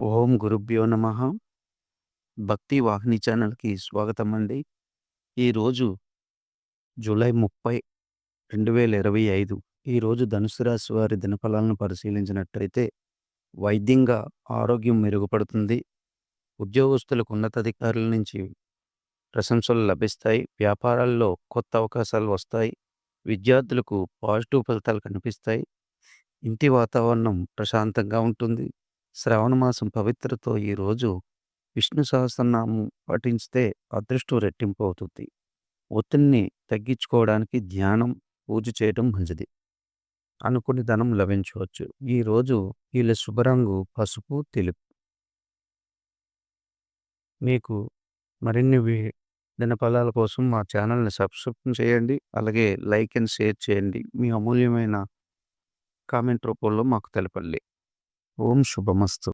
ఓం గురుభ్యో నమః. భక్తి వాహిని ఛానల్‌కి స్వాగతమండి. ఈరోజు జూలై 30, 2025. ఈరోజు ధనుసు రాశి వారి దినఫలాలను పరిశీలించినట్టయితే, వైద్యంగా ఆరోగ్యం మెరుగుపడుతుంది. ఉద్యోగస్తులకు ఉన్నతాధికారుల నుంచి ప్రశంసలు లభిస్తాయి. వ్యాపారాల్లో కొత్త అవకాశాలు వస్తాయి. విద్యార్థులకు పాజిటివ్ ఫలితాలు కనిపిస్తాయి. ఇంటి వాతావరణం ప్రశాంతంగా ఉంటుంది. శ్రావణ మాసం పవిత్రతో ఈరోజు విష్ణు సహస్రనామం పఠించితే అదృష్టం రెట్టింపు అవుతుంది. ఒత్తిడిని తగ్గించుకోవడానికి ధ్యానం, పూజ చేయడం మంచిది. అనుకుని ధనం లభించవచ్చు. ఈరోజు వీళ్ళ శుభరంగు పసుపు, తెలుపు. మీకు మరిన్ని దినఫలాల కోసం మా ఛానల్ని సబ్స్క్రైబ్ చేయండి. అలాగే లైక్ అండ్ షేర్ చేయండి. మీ అమూల్యమైన కామెంట్ రూపంలో మాకు తెలపండి. ఓం శుభమస్తు.